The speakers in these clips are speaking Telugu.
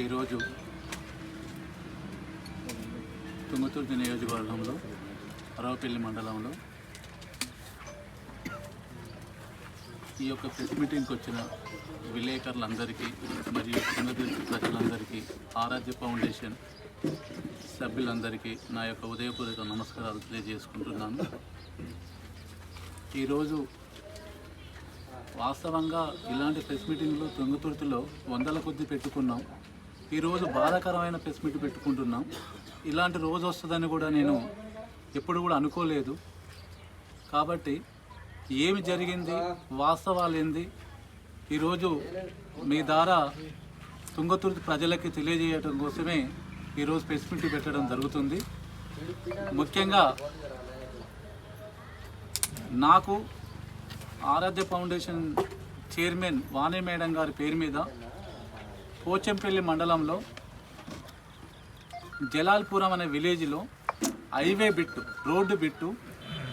ఈరోజు తుంగతుర్తి నియోజకవర్గంలో అరవపల్లి మండలంలో ఈ యొక్క ప్రెస్ మీటింగ్కి వచ్చిన విలేకరులందరికీ మరియు తుంగతుర్తి ప్రజలందరికీ ఆరాధ్య ఫౌండేషన్ సభ్యులందరికీ నా యొక్క ఉదయపూర్వక నమస్కారాలు తెలియజేసుకుంటున్నాను. ఈరోజు వాస్తవంగా ఇలాంటి ప్రెస్ మీటింగ్లు తుంగతుర్తిలో వందల కొద్ది పెట్టుకున్నాం. ఈరోజు బాధాకరమైన ప్రెస్ మీట్ పెట్టుకుంటున్నాం. ఇలాంటి రోజు వస్తుందని కూడా నేను ఎప్పుడు కూడా అనుకోలేదు. కాబట్టి ఏమి జరిగింది, వాస్తవాలు ఏంది, ఈరోజు మీ ద్వారా తుంగతుర్తి ప్రజలకి తెలియజేయడం కోసమే ఈరోజు ప్రెస్ మీట్ పెట్టడం జరుగుతుంది. ముఖ్యంగా నాకు ఆరాధ్య ఫౌండేషన్ చైర్మన్ వాణి మేడం గారి పేరు మీద పోచంపల్లి మండలంలో జలాల్పురం అనే విలేజ్లో హైవే బిట్టు, రోడ్డు బిట్టు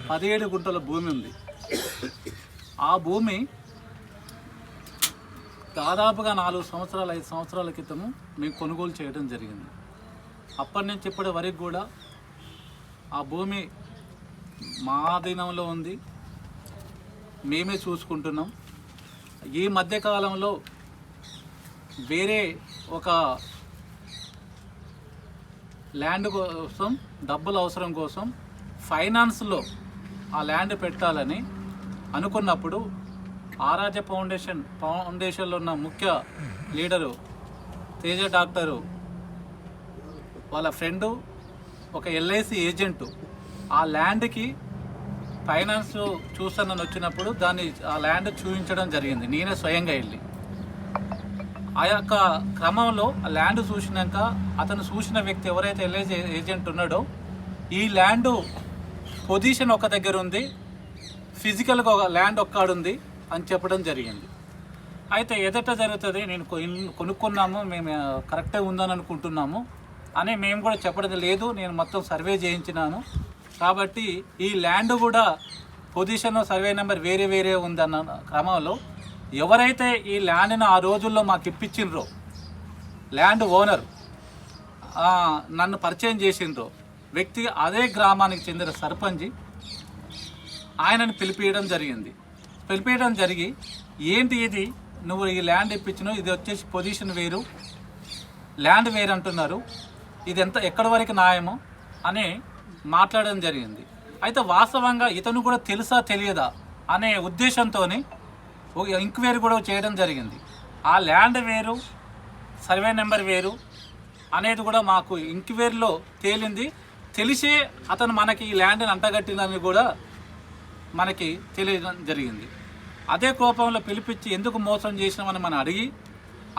17 గుంటల భూమి ఉంది. ఆ భూమి దాదాపుగా 4 సంవత్సరాలు 5 సంవత్సరాల క్రితము మేము కొనుగోలు చేయడం జరిగింది. అప్పటి నుంచి ఇప్పటి వరకు కూడా ఆ భూమి మా ఆధీనంలో ఉంది, మేమే చూసుకుంటున్నాం. ఈ మధ్యకాలంలో వేరే ఒక ల్యాండ్ కోసం డబ్బుల అవసరం కోసం ఫైనాన్స్లో ఆ ల్యాండ్ పెట్టాలని అనుకున్నప్పుడు ఆరాధ్య ఫౌండేషన్లో ఉన్న ముఖ్య లీడరు తేజ డాక్టరు వాళ్ళ ఫ్రెండు ఒక ఎల్ఐసి ఏజెంటు ఆ ల్యాండ్కి ఫైనాన్స్ చూస్తానని వచ్చినప్పుడు ఆ ల్యాండ్ చూపించడం జరిగింది. నేనే స్వయంగా వెళ్ళి ఆ యొక్క క్రమంలో ఆ ల్యాండ్ చూసినాక అతను చూసిన వ్యక్తి ఎవరైతే ఎల్ఐసి ఏజెంట్ ఉన్నాడో ఈ ల్యాండ్ పొజిషన్ ఒక దగ్గర ఉంది, ఫిజికల్గా ఒక ల్యాండ్ ఒక్కడుంది అని చెప్పడం జరిగింది. అయితే ఎదట జరుగుతుంది, నేను కొనుక్కున్నాము, మేము కరెక్ట్గా ఉందని అనుకుంటున్నాము అని మేము కూడా చెప్పడం లేదు. నేను మొత్తం సర్వే చేయించినాను కాబట్టి ఈ ల్యాండ్ కూడా పొజిషన్ సర్వే నెంబర్ వేరే వేరే ఉందన్న క్రమంలో ఎవరైతే ఈ ల్యాండ్ని ఆ రోజుల్లో మాకు ఇప్పించిండ్రో, ల్యాండ్ ఓనర్ నన్ను పరిచయం చేసిండ్రో వ్యక్తి అదే గ్రామానికి చెందిన సర్పంచి ఆయనను పిలిపియడం జరిగి ఏంటి ఇది, నువ్వు ఈ ల్యాండ్ ఇప్పించినావు, ఇది వచ్చేసి పొజిషన్ వేరు, ల్యాండ్ వేరు అంటున్నారు, ఇది ఎక్కడి వరకు న్యాయమో అని మాట్లాడడం జరిగింది. అయితే వాస్తవంగా ఇతను కూడా తెలుసా తెలియదా అనే ఉద్దేశంతో ఎంక్వైరీ కూడా చేయడం జరిగింది. ఆ ల్యాండ్ వేరు, సర్వే నెంబర్ వేరు అనేది కూడా మాకు ఎంక్వైరీలో తేలింది. తెలిసే అతను మనకి ఈ ల్యాండ్ని అంటగట్టినని కూడా మనకి తెలియడం జరిగింది. అదే కోపంలో పిలిపించి ఎందుకు మోసం చేసినామని మనం అడిగి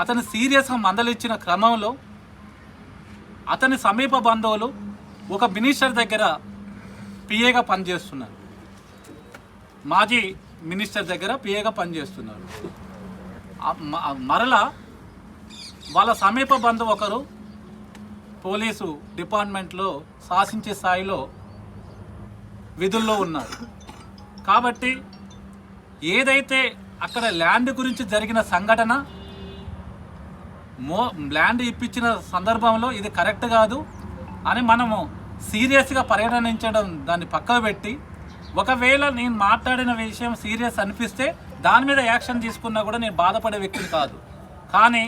అతను సీరియస్గా మందలిచ్చిన క్రమంలో అతని సమీప బంధువులు ఒక మినిస్టర్ దగ్గర పిఏగా పనిచేస్తున్నారు, మాజీ మినిస్టర్ దగ్గర పిఏగా పనిచేస్తున్నారు. మరలా వాళ్ళ సమీప బంధువు ఒకరు పోలీసు డిపార్ట్మెంట్లో శాసించే స్థాయిలో విధుల్లో ఉన్నారు. కాబట్టి ఏదైతే అక్కడ ల్యాండ్ గురించి జరిగిన సంఘటన ల్యాండ్ ఇప్పించిన సందర్భంలో ఇది కరెక్ట్ కాదు అని మనము సీరియస్గా పరిగణించడం, దాన్ని పక్కకు పెట్టి ఒకవేళ నేను మాట్లాడిన విషయం సీరియస్ అనిపిస్తే దాని మీద యాక్షన్ తీసుకున్నా కూడా నేను బాధపడే వ్యక్తిని కాదు. కానీ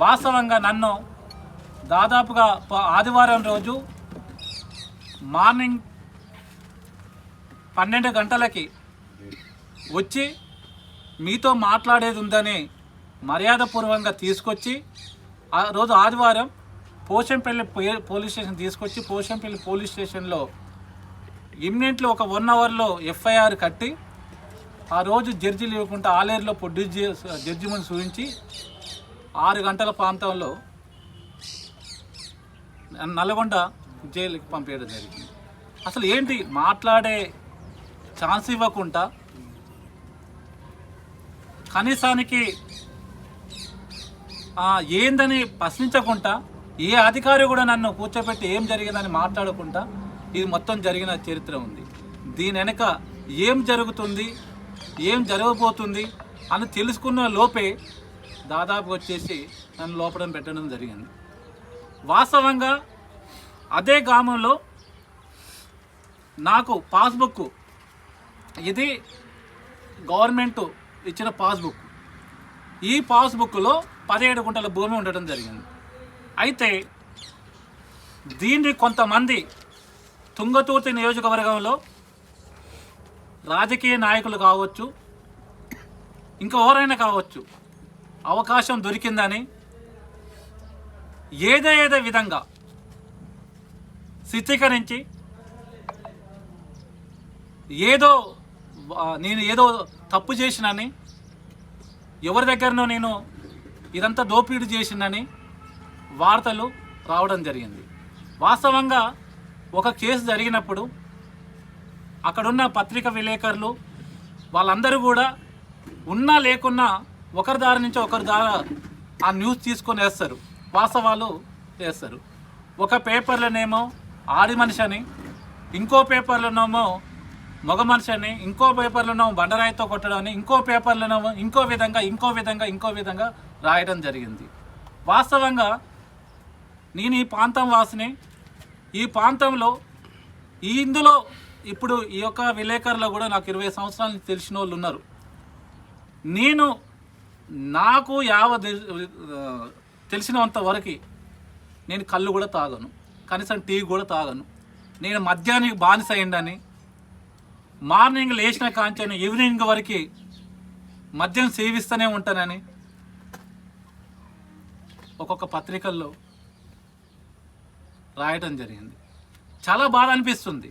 వాస్తవంగా నన్ను దాదాపుగా ఆదివారం రోజు మార్నింగ్ 12 గంటలకి వచ్చి మీతో మాట్లాడేది ఉందని మర్యాదపూర్వకంగా తీసుకొచ్చి ఆ రోజు ఆదివారం పోచంపల్లి పోలీస్ స్టేషన్ తీసుకొచ్చి పోచంపల్లి పోలీస్ స్టేషన్లో ఇమ్మీడియట్లీ ఒక 1 అవర్లో ఎఫ్ఐఆర్ కట్టి ఆ రోజు జడ్జి లేకుండా ఆలేరులో జడ్జి ముందు చూపించి 6 గంటల ప్రాంతంలో నల్గొండ జైలుకి పంపించడం జరిగింది. అసలు ఏంటి మాట్లాడే ఛాన్స్ ఇవ్వకుండా కనీసానికి ఏందని ప్రశ్నించకుండా ఏ అధికారి కూడా నన్ను కూర్చోబెట్టి ఏం జరిగిందని మాట్లాడకుండా ఇది మొత్తం జరిగిన చరిత్ర ఉంది. దీని వెనక ఏం జరుగుతుంది, ఏం జరగబోతుంది అని తెలుసుకున్న లోపే దాదాపు వచ్చేసి నన్ను లోపల పెట్టడం జరిగింది. వాస్తవంగా అదే గ్రామంలో నాకు పాస్బుక్, ఇది గవర్నమెంట్ ఇచ్చిన పాస్బుక్, ఈ పాస్బుక్లో 17 గుంటల భూమి ఉండడం జరిగింది. అయితే దీన్ని కొంతమంది తుంగతుర్తి నియోజకవర్గంలో రాజకీయ నాయకులు కావచ్చు, ఇంకా ఎవరైనా కావచ్చు, అవకాశం దొరికిందని ఏదో విధంగా చిత్రీకరించి నేను ఏదో తప్పు చేసినని, ఎవరి దగ్గరనో నేను ఇదంతా దోపిడీ చేసినని వార్తలు రావడం జరిగింది. వాస్తవంగా ఒక కేసు జరిగినప్పుడు అక్కడున్న పత్రికా విలేకరులు వాళ్ళందరూ కూడా ఉన్నా లేకున్నా ఒకరి దారి నుంచి ఒకరి ద్వారా ఆ న్యూస్ తీసుకొని వేస్తారు, వాస్తవాలు వేస్తారు. ఒక పేపర్లోనేమో ఆడి మనిషి అని, ఇంకో పేపర్లోనేమో మగ మనిషి అని, ఇంకో పేపర్లోనేమో బండరాయితో కొట్టడం అని, ఇంకో పేపర్లోనేమో ఇంకో విధంగా రాయడం జరిగింది. వాస్తవంగా నేను ఈ ప్రాంతం వాసిని, ఈ ప్రాంతంలో ఇందులో ఇప్పుడు ఈ యొక్క విలేకరులో కూడా నాకు 20 సంవత్సరాల నుంచి తెలిసిన వాళ్ళు ఉన్నారు. నాకు తెలిసినంత వరకు నేను కళ్ళు కూడా తాగను, కనీసం టీ కూడా తాగను. నేను మద్యానికి బానిస అయిందని, మార్నింగ్ లేచిన కాంచని ఈవినింగ్ వరకు మద్యం సేవిస్తూనే ఉంటానని ఒక్కొక్క పత్రికల్లో రాయటం జరిగింది. చాలా బాధ అనిపిస్తుంది.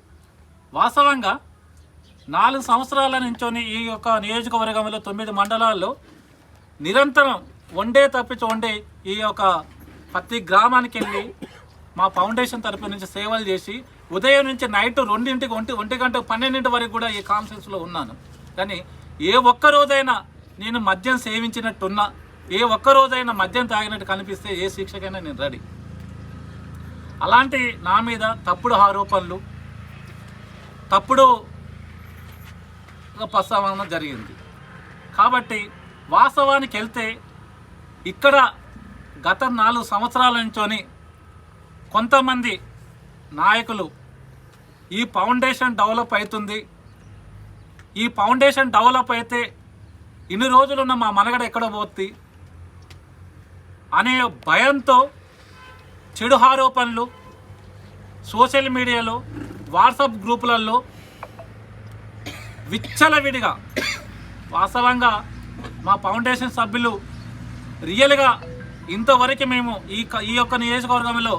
వాస్తవంగా 4 సంవత్సరాల నుంచొని ఈ యొక్క నియోజకవర్గంలో 9 మండలాల్లో నిరంతరం వండే ఈ యొక్క ప్రతి గ్రామానికి వెళ్ళి మా ఫౌండేషన్ తరపు నుంచి సేవలు చేసి ఉదయం నుంచి నైట్ 2 ఒంటి గంట 12 వరకు కూడా ఈ కాన్ఫరెన్స్లో ఉన్నాను. కానీ ఏ ఒక్క రోజైనా నేను మద్యం సేవించినట్టున్నా, ఏ ఒక్క రోజైనా మద్యం తాగినట్టు కనిపిస్తే ఏ శిక్షకైనా నేను రెడీ. అలాంటి నా మీద తప్పుడు ఆరోపణలు, తప్పుడు ప్రస్తావన జరిగింది. కాబట్టి వాస్తవానికి వెళ్తే ఇక్కడ గత 4 సంవత్సరాల నుంచోని కొంతమంది నాయకులు ఈ ఫౌండేషన్ డెవలప్ అవుతుంది, ఈ ఫౌండేషన్ డెవలప్ అయితే ఇన్ని రోజులున్న మా మనగడ ఎక్కడ పోతుంది అనే భయంతో చెడు ఆరోపణలు సోషల్ మీడియాలో, వాట్సాప్ గ్రూపులలో విచ్చలవిడిగా, వాస్తవంగా మా ఫౌండేషన్ సభ్యులు రియల్గా ఇంతవరకు మేము ఈ యొక్క నియోజకవర్గంలో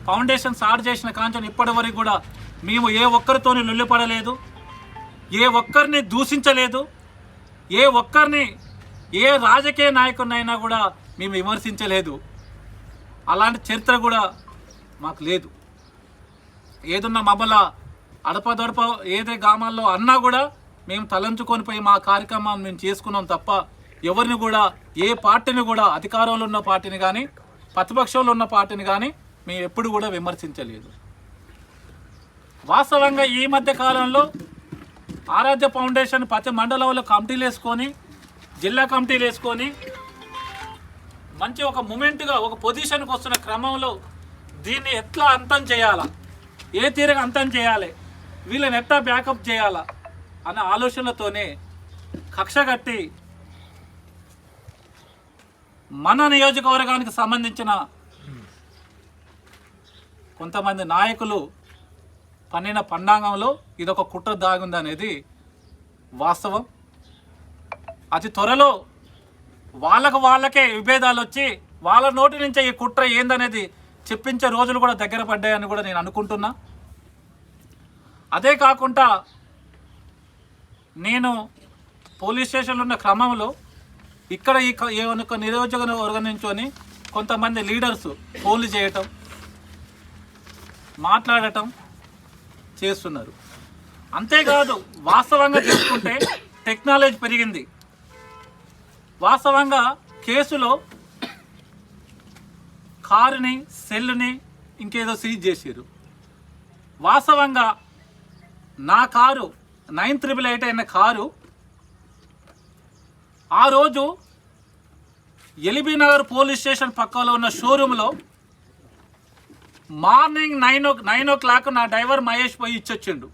ఫౌండేషన్ స్టార్ట్ చేసిన కాంచని ఇప్పటి వరకు కూడా మేము ఏ ఒక్కరితోని లొల్లిపడలేదు, ఏ ఒక్కరిని దూషించలేదు, ఏ ఒక్కరిని ఏ రాజకీయ నాయకుడినైనా కూడా మేము విమర్శించలేదు. అలాంటి చరిత్ర కూడా మాకు లేదు. ఏదున్నా మమ్మల్ని అడపదడప ఏదే గ్రామాల్లో అన్నా కూడా మేము తలంచుకొని పోయి మా కార్యక్రమం మేము చేసుకున్నాం తప్ప ఎవరిని కూడా, ఏ పార్టీని కూడా, అధికారంలో ఉన్న పార్టీని కానీ ప్రతిపక్షంలో ఉన్న పార్టీని కానీ మేము ఎప్పుడు కూడా విమర్శించలేదు. వాస్తవంగా ఈ మధ్య కాలంలో ఆరాధ్య ఫౌండేషన్ ప్రతి మండలంలో కమిటీలు వేసుకొని, జిల్లా కమిటీలు వేసుకొని మంచి ఒక మూమెంట్గా ఒక పొజిషన్కి వస్తున్న క్రమంలో దీన్ని ఎట్లా అంతం చేయాలా, ఏ తీరుగా అంతం చేయాలి, వీళ్ళని ఎట్లా బ్యాకప్ చేయాలా అన్న ఆలోచనలతోనే కక్ష కట్టి మన నియోజకవర్గానికి సంబంధించిన కొంతమంది నాయకులు పన్నిన పండాంగంలో ఇదొక కుట్ర దాగుందనేది వాస్తవం. అతి త్వరలో వాళ్ళకే విభేదాలు వచ్చి వాళ్ళ నోటి నుంచే ఈ కుట్ర ఏందనేది చెప్పించే రోజులు కూడా దగ్గర పడ్డాయని కూడా నేను అనుకుంటున్నా. అదే కాకుండా నేను పోలీస్ స్టేషన్లో ఉన్న క్రమంలో ఇక్కడ ఈ నియోజకవర్గం నుంచొని కొంతమంది లీడర్స్ ఫోన్లు చేయటం, మాట్లాడటం చేస్తున్నారు. అంతేకాదు వాస్తవంగా చూసుకుంటే టెక్నాలజీ పెరిగింది. వాస్తవంగా కేసులో కారుని, సెల్లుని ఇంకేదో సీజ్ చేసారు. వాస్తవంగా నా కారు 9888 అయిన కారు ఆ రోజు ఎల్బీ నగర్ పోలీస్ స్టేషన్ పక్కలో ఉన్న షోరూంలో మార్నింగ్ 9 నా డ్రైవర్ మహేష్ పోయి ఇచ్చొచ్చిండు.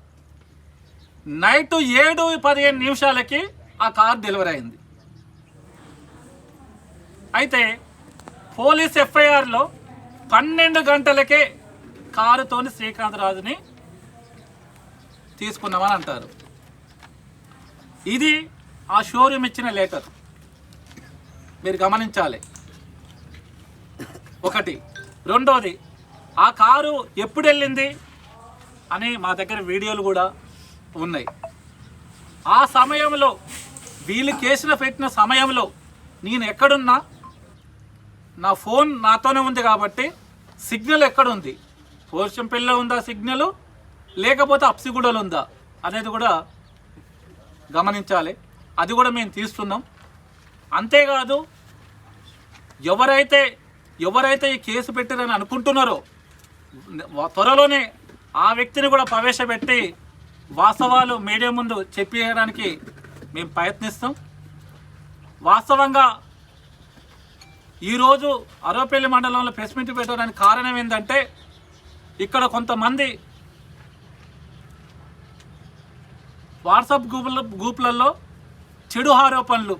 నైట్ 7:15 ఆ కార్ డెలివరీ అయింది. అయితే పోలీస్ ఎఫ్ఐఆర్లో 12 గంటలకే కారుతోని శ్రీకాంత్ రాజుని తీసుకున్నామని అంటారు. ఇది ఆ షోరూమ్ ఇచ్చిన లెటర్, మీరు గమనించాలి. ఒకటి. రెండోది, ఆ కారు ఎప్పుడు వెళ్ళింది అని మా దగ్గర వీడియోలు కూడా ఉన్నాయి. ఆ సమయంలో వీళ్ళు కేసులో పెట్టిన సమయంలో నేను ఎక్కడున్నా నా ఫోన్ నాతోనే ఉంది కాబట్టి సిగ్నల్ ఎక్కడుంది, పోర్షంపల్లిలో ఉందా సిగ్నల్, లేకపోతే అప్సిగూడలో ఉందా అనేది కూడా గమనించాలి. అది కూడా మేము తీస్తున్నాం. అంతేకాదు, ఎవరైతే ఈ కేసు పెట్టారని అనుకుంటున్నారో త్వరలోనే ఆ వ్యక్తిని కూడా ప్రవేశపెట్టి వాస్తవాలు మీడియా ముందు చెప్పేయడానికి మేము ప్రయత్నిస్తాం. వాస్తవంగా ఈరోజు అరవపల్లి మండలంలో ప్రెస్ మీట్ పెట్టడానికి కారణం ఏంటంటే, ఇక్కడ కొంతమంది వాట్సాప్ గ్రూపులలో చెడు ఆరోపణలు,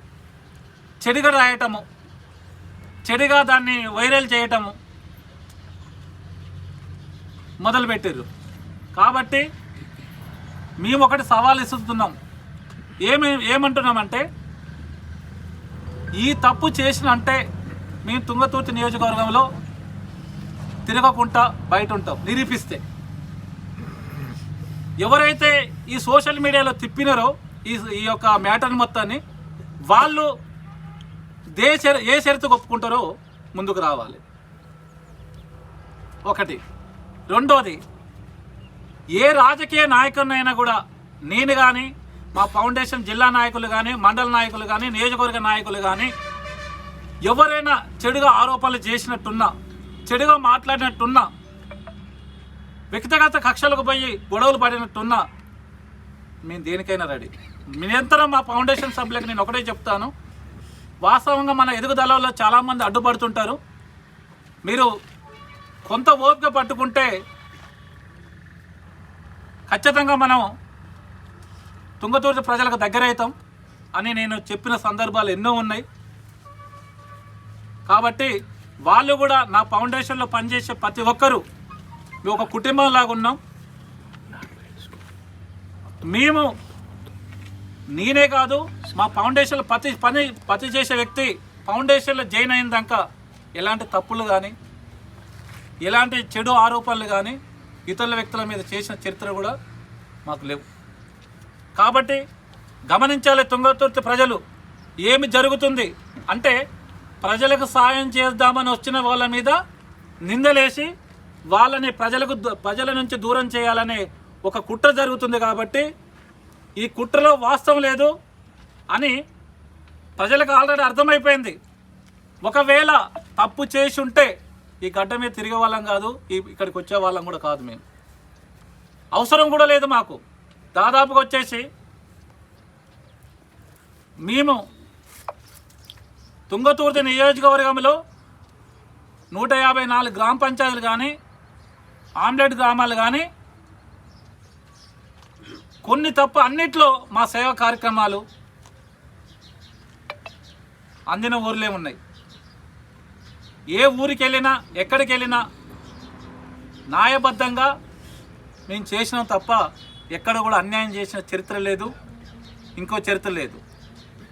చెడుగా రాయటము, చెడుగా దాన్ని వైరల్ చేయటము మొదలుపెట్టారు. కాబట్టి మేము ఒకటి సవాల్ ఇస్తున్నాం. ఏమంటున్నామంటే, ఈ తప్పు చేసిన అంటే మేము తుంగతుర్తి నియోజకవర్గంలో తిరగకుండా బయట ఉంటాం నిరూపిస్తే. ఎవరైతే ఈ సోషల్ మీడియాలో తిప్పినారో ఈ యొక్క మ్యాటర్ మొత్తాన్ని, వాళ్ళు ఏ షరతు ఒప్పుకుంటారో ముందుకు రావాలి. ఒకటి. రెండోది, ఏ రాజకీయ నాయకుడినైనా కూడా నేను కానీ, మా ఫౌండేషన్ జిల్లా నాయకులు కానీ, మండల నాయకులు కానీ, నియోజకవర్గ నాయకులు కానీ ఎవరైనా చెడుగా ఆరోపణలు చేసినట్టున్నా, చెడుగా మాట్లాడినట్టున్నా, వ్యక్తిగత కక్షలకు పోయి గొడవలు పడినట్టున్నా మేము దేనికైనా రెడీ. నిరంతరం మా ఫౌండేషన్ సభ్యులకు నేను ఒకటే చెప్తాను, వాస్తవంగా మన ఎదుగుదలలో చాలామంది అడ్డుపడుతుంటారు. మీరు కొంత ఓపిక పట్టుకుంటే ఖచ్చితంగా మనం తుంగతుర్తి ప్రజలకు దగ్గరవుతాం అని నేను చెప్పిన సందర్భాలు ఎన్నో ఉన్నాయి. కాబట్టి వాళ్ళు కూడా నా ఫౌండేషన్లో పనిచేసే ప్రతి ఒక్కరూ మేము ఒక కుటుంబంలాగా ఉన్నాం. మేము, నేనే కాదు, మా ఫౌండేషన్లో ప్రతి చేసే వ్యక్తి ఫౌండేషన్లో జాయిన్ అయిన ఎలాంటి తప్పులు కానీ, ఎలాంటి చెడు ఆరోపణలు కానీ ఇతరుల వ్యక్తుల మీద చేసిన చరిత్ర కూడా మాకు లేవు. కాబట్టి గమనించాలి తుంగతుర్తి ప్రజలు, ఏమి జరుగుతుంది అంటే, ప్రజలకు సాయం చేద్దామని వచ్చిన వాళ్ళ మీద నిందలేసి వాళ్ళని ప్రజల నుంచి దూరం చేయాలనే ఒక కుట్ర జరుగుతుంది. కాబట్టి ఈ కుట్రలో వాస్తవం లేదు అని ప్రజలకు ఆల్రెడీ అర్థమైపోయింది. ఒకవేళ తప్పు చేసి ఉంటే ఈ గడ్డ మీద తిరిగే వాళ్ళం కాదు, ఇక్కడికి వచ్చే వాళ్ళం కూడా కాదు. మేము అవసరం కూడా లేదు మాకు. దాదాపుగా వచ్చేసి మేము తుంగతుర్తి నియోజకవర్గంలో 154 గ్రామ పంచాయతీలు కానీ, ఆమ్లెట్ గ్రామాలు కానీ, కొన్ని తప్ప అన్నిట్లో మా సేవా కార్యక్రమాలు అందిన ఊర్లే ఉన్నాయి. ఏ ఊరికి వెళ్ళినా, ఎక్కడికి వెళ్ళినా న్యాయబద్ధంగా మేము చేసినాం తప్ప ఎక్కడ కూడా అన్యాయం చేసిన చరిత్ర లేదు, ఇంకో చరిత్ర లేదు.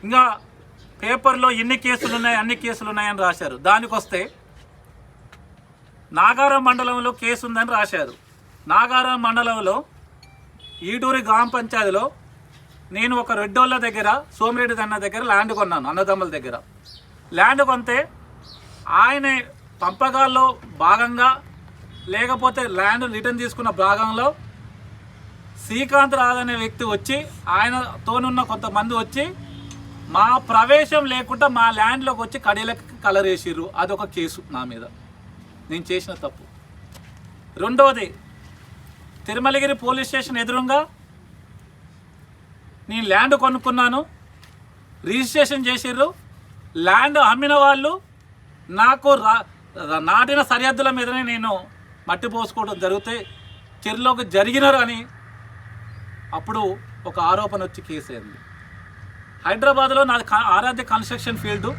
ఇంకా పేపర్లో ఎన్ని కేసులు ఉన్నాయి, అన్ని కేసులు ఉన్నాయని రాశారు. దానికి వస్తే నాగారం మండలంలో కేసు ఉందని రాశారు. నాగారం మండలంలో ఈటూరి గ్రామ పంచాయతీలో నేను ఒక రెడ్డోళ్ళ దగ్గర, సోమిరెడ్డి అన్న దగ్గర ల్యాండ్ కొన్నాను. అన్నదమ్ముల దగ్గర ల్యాండ్ కొంటే ఆయన పంపకాల్లో భాగంగా, లేకపోతే ల్యాండ్ రిటర్న్ తీసుకున్న భాగంలో శ్రీకాంత్ రాజు అనే వ్యక్తి వచ్చి, ఆయనతోనున్న కొంతమంది వచ్చి మా ప్రవేశం లేకుండా మా ల్యాండ్లోకి వచ్చి కడీలకు కలర్ వేసిర్రు. అదొక కేసు నా మీద, నేను చేసిన తప్పు. రెండవది, తిరుమలగిరి పోలీస్ స్టేషన్ ఎదురుగా నేను ల్యాండ్ కొనుక్కున్నాను, రిజిస్ట్రేషన్ చేసిర్రు. ల్యాండ్ అమ్మిన వాళ్ళు నాకు నాటిన సరిహద్దుల మీదనే నేను మట్టి పోసుకోవడం జరిగితే చెరువులోకి జరిగినారు అని అప్పుడు ఒక ఆరోపణ వచ్చి కేసు అయింది. హైదరాబాద్లో నాది ఆరాధ్య కన్స్ట్రక్షన్ ఫీల్డు.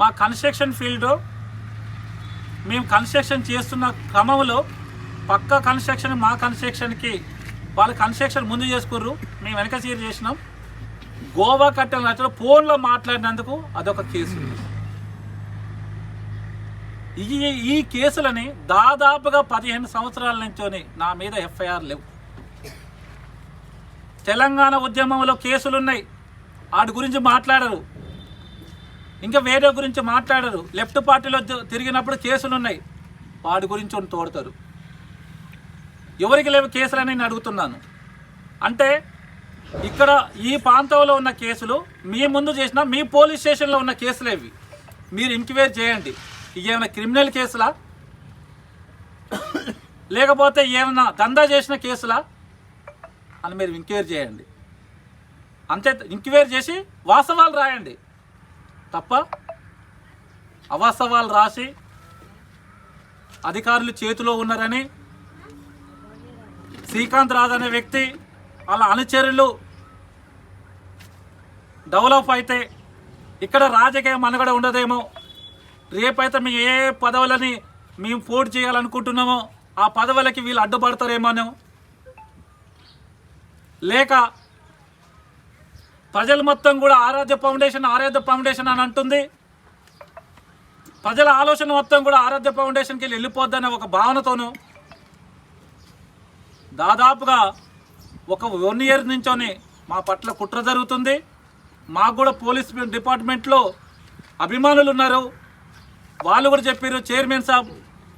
మా కన్స్ట్రక్షన్ ఫీల్డ్ మేము కన్స్ట్రక్షన్ చేస్తున్న క్రమంలో పక్క కన్స్ట్రక్షన్ మా కన్స్ట్రక్షన్కి వాళ్ళు కన్స్ట్రక్షన్ ముందు చేసుకుర్రు, మేము వెనక సీర్ చేసినాం. గోవా కట్టెల నచ్చడం ఫోన్లో మాట్లాడినందుకు అదొక కేసు. ఈ కేసులని దాదాపుగా 15 సంవత్సరాల నుంచోని నా మీద ఎఫ్ఐఆర్ లేవు. తెలంగాణ ఉద్యమంలో కేసులున్నాయి, వాటి గురించి మాట్లాడరు. ఇంకా వేరే గురించి మాట్లాడరు. లెఫ్ట్ పార్టీలో తిరిగినప్పుడు కేసులున్నాయి, వాటి గురించి తోడతారు. ఎవరికి లేవు కేసులని నేను అడుగుతున్నాను. అంటే ఇక్కడ ఈ ప్రాంతంలో ఉన్న కేసులు మీ ముందు చేసిన మీ పోలీస్ స్టేషన్లో ఉన్న కేసులు ఇవి. మీరు ఎంక్వైరీ చేయండి. ఇవి ఏమైనా క్రిమినల్ కేసులా లేకపోతే ఏమైనా దందా చేసిన కేసులా అని మీరు ఎంక్వైరీ చేయండి. అంతే, ఎంక్వైరీ చేసి వాస్తవాలు రాయండి తప్ప అవాస్తవాలు రాసి అధికారులు చేతిలో ఉన్నారని శ్రీకాంత్ రాజ్ అనే వ్యక్తి వాళ్ళ అనుచరులు డెవలప్ అయితే ఇక్కడ రాజకీయ మనుగడ ఉండదేమో, రేపైతే మేము ఏ పదవులని మేము పోటీ చేయాలనుకుంటున్నామో ఆ పదవులకి వీళ్ళు అడ్డుపడతారేమోనో, లేక ప్రజలు మొత్తం కూడా ఆరాధ్య ఫౌండేషన్ అని అంటుంది. ప్రజల ఆలోచన మొత్తం కూడా ఆరాధ్య ఫౌండేషన్కి వెళ్ళిపోద్దనే ఒక భావనతోనూ దాదాపుగా ఒక 1 ఇయర్ నుంచోనే మా పట్ల కుట్ర జరుగుతుంది. మాకు కూడా పోలీస్ డిపార్ట్మెంట్లో అభిమానులు ఉన్నారు, వాళ్ళు కూడా చెప్పారు, చైర్మన్ సాబ్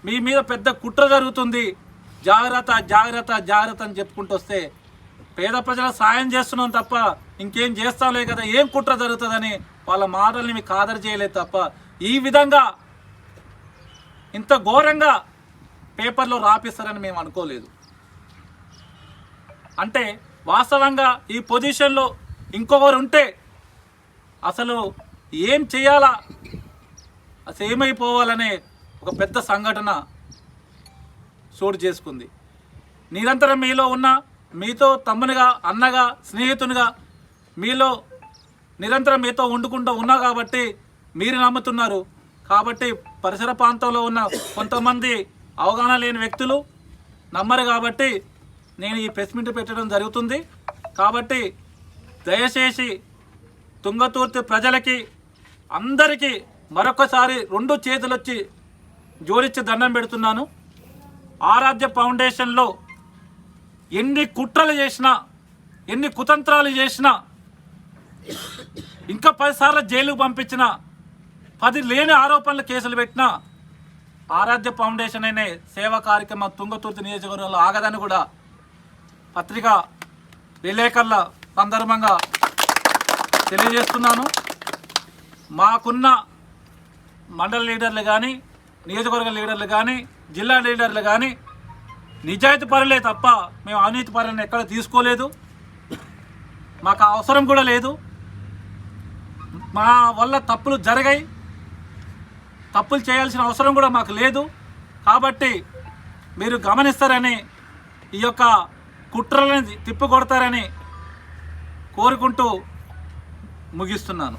మీ మీద పెద్ద కుట్ర జరుగుతుంది, జాగ్రత్త జాగ్రత్త జాగ్రత్త అని చెప్పుకుంటూ వస్తే పేద ప్రజలకు సాయం చేస్తున్నాం తప్ప ఇంకేం చేస్తాంలే కదా, ఏం కుట్ర జరుగుతుందని వాళ్ళ మాటల్ని మీకు ఆదర చేయలేదు తప్ప ఈ విధంగా ఇంత ఘోరంగా పేపర్లో రాపిస్తారని మేము అనుకోలేదు. అంటే వాస్తవంగా ఈ పొజిషన్లో ఇంకొకరు ఉంటే అసలు ఏం చేయాలా, అసలు ఏమైపోవాలనే ఒక పెద్ద సంఘటన చోటు చేసుకుంది. నిరంతరం మీలో ఉన్న మీతో తమ్మునిగా అన్నగా స్నేహితునిగా మీలో నిరంతరం మీతో వండుకుంటూ ఉన్నా కాబట్టి మీరు నమ్ముతున్నారు. కాబట్టి పరిసర ప్రాంతంలో ఉన్న కొంతమంది అవగాహన లేని వ్యక్తులు నమ్మరు కాబట్టి నేను ఈ ప్రెస్ మీట్ పెట్టడం జరుగుతుంది. కాబట్టి దయచేసి తుంగతుర్తి ప్రజలకి అందరికీ మరొకసారి 2 చేతులు వచ్చి జోడించి దండం పెడుతున్నాను. ఆరాధ్య ఫౌండేషన్లో ఎన్ని కుట్రలు చేసినా, ఎన్ని కుతంత్రాలు చేసినా, ఇంకా 10 సార్లు జైలుకు పంపించిన, 10 లేని ఆరోపణలు కేసులు పెట్టినా ఆరాధ్య ఫౌండేషన్ అనే సేవా కార్యక్రమం తుంగతుర్తి నియోజకవర్గంలో ఆగదని కూడా పత్రికా విలేకరుల సందర్భంగా తెలియజేస్తున్నాను. మాకున్న మండల లీడర్లు కానీ, నియోజకవర్గ లీడర్లు కానీ, జిల్లా లీడర్లు కానీ నిజాయితీ పరులే తప్ప మేము అవినీతి పరులను ఎక్కడ తీసుకోలేదు. మాకు అవసరం కూడా లేదు. మా వల్ల తప్పులు జరిగాయి, తప్పులు చేయాల్సిన అవసరం కూడా మాకు లేదు. కాబట్టి మీరు గమనిస్తారని, ఈ యొక్క కుట్రలని తిప్పికొడతారని కోరుకుంటూ ముగిస్తున్నాను.